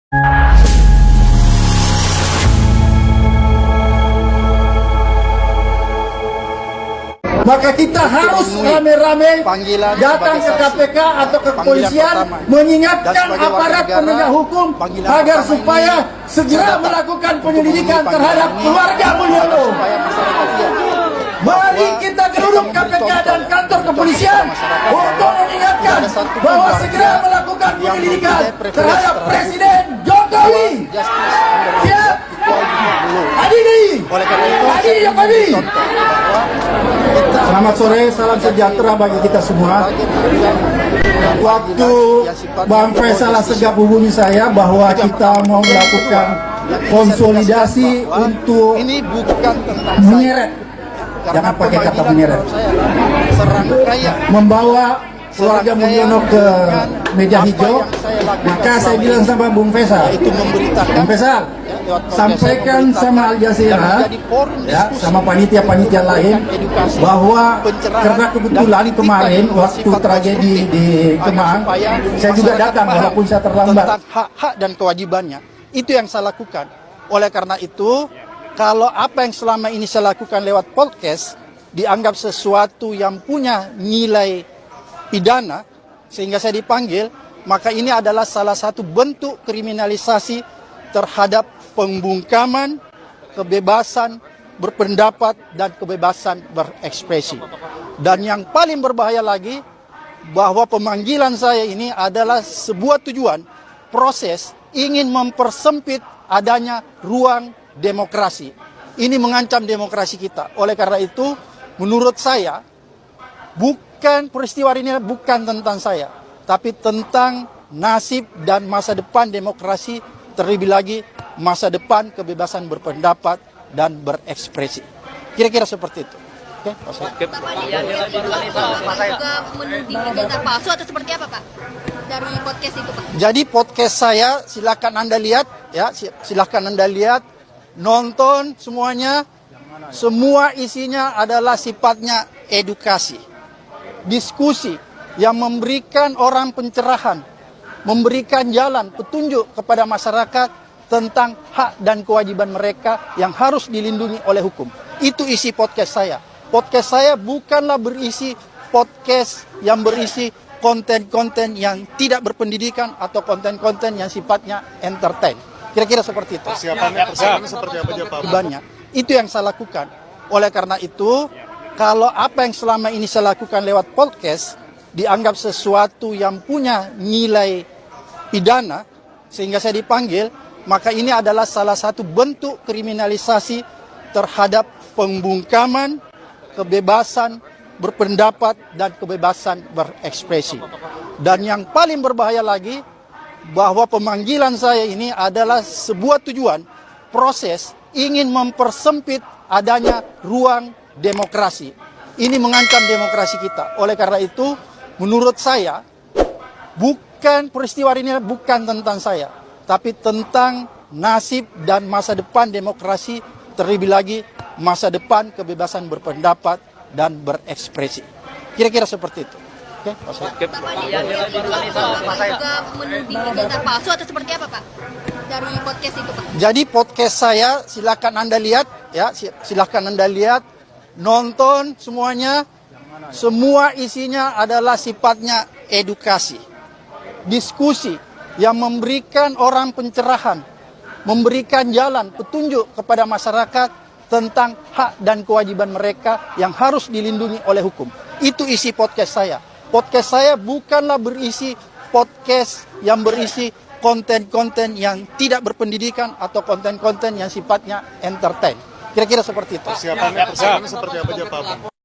Maka kita harus rame-rame datang ke KPK atau ke kepolisian mengingatkan aparat penegak hukum agar supaya segera melakukan penyelidikan terhadap keluarga Mulyono. Mari kita geruduk KPK dan kantor kepolisian untuk mengingatkan bahwa segera melakukan penyelidikan terhadap Presiden Jokowi. Siap? Adili Jokowi. Selamat sore, salam sejahtera bagi kita semua. Waktu Bang Faisal Assegaf hubungi saya bahwa kita mau melakukan konsolidasi untuk menyeret, jangan pakai kata menyeret, membawa keluarga Mulyono ke meja hijau, maka saya bilang sama Bung Faisal, Bung Faisal, sampaikan sama Al Jazeera, ya, sama panitia-panitia lain, bahwa karena kebetulan kemarin waktu tragedi di Kemang, saya juga datang walaupun saya terlambat. Hak-hak dan kewajibannya, itu yang saya lakukan. Oleh karena itu, kalau apa yang selama ini saya lakukan lewat podcast dianggap sesuatu yang punya nilai pidana, sehingga saya dipanggil, maka ini adalah salah satu bentuk kriminalisasi terhadap pembungkaman, kebebasan berpendapat, dan kebebasan berekspresi. Dan yang paling berbahaya lagi, bahwa pemanggilan saya ini adalah sebuah tujuan, proses ingin mempersempit adanya ruang demokrasi. Ini mengancam demokrasi kita. Oleh karena itu, menurut saya, peristiwa ini bukan tentang saya, tapi tentang nasib dan masa depan demokrasi, terlebih lagi masa depan kebebasan berpendapat dan berekspresi. Kira-kira seperti itu. Oke? Bapak juga menuding ijazah palsu atau seperti apa, Pak? Dari podcast itu, Pak? Jadi podcast saya silakan Anda lihat, ya, silakan Anda lihat, nonton semuanya. Semua isinya adalah sifatnya edukasi, diskusi yang memberikan orang pencerahan, memberikan jalan petunjuk kepada masyarakat tentang hak dan kewajiban mereka yang harus dilindungi oleh hukum. Itu isi podcast saya. Podcast saya bukanlah berisi podcast yang berisi konten-konten yang tidak berpendidikan atau konten-konten yang sifatnya entertain. Kira-kira seperti itu. Persiapannya seperti apa aja, Pak? Banyak. Itu yang saya lakukan. Oleh karena itu, kalau apa yang selama ini saya lakukan lewat podcast dianggap sesuatu yang punya nilai pidana, sehingga saya dipanggil, maka ini adalah salah satu bentuk kriminalisasi terhadap pembungkaman, kebebasan berpendapat, dan kebebasan berekspresi. Dan yang paling berbahaya lagi, bahwa pemanggilan saya ini adalah sebuah tujuan, proses ingin mempersempit adanya ruang demokrasi. Ini mengancam demokrasi kita. Oleh karena itu, menurut saya, peristiwa ini bukan tentang saya, tapi tentang nasib dan masa depan demokrasi, terlebih lagi masa depan kebebasan berpendapat dan berekspresi. Kira-kira seperti itu. Oke? Bapak juga menuding ijazah palsu atau seperti apa, Pak? Dari podcast itu, Pak? Jadi podcast saya silakan Anda lihat, ya, silakan Anda lihat, nonton semuanya. Semua isinya adalah sifatnya edukasi, diskusi yang memberikan orang pencerahan, memberikan jalan petunjuk kepada masyarakat tentang hak dan kewajiban mereka yang harus dilindungi oleh hukum. Itu isi podcast saya. Podcast saya bukanlah berisi podcast yang berisi konten-konten yang tidak berpendidikan atau konten-konten yang sifatnya entertain. Kira-kira seperti itu. Persiapannya seperti apa aja, Pak?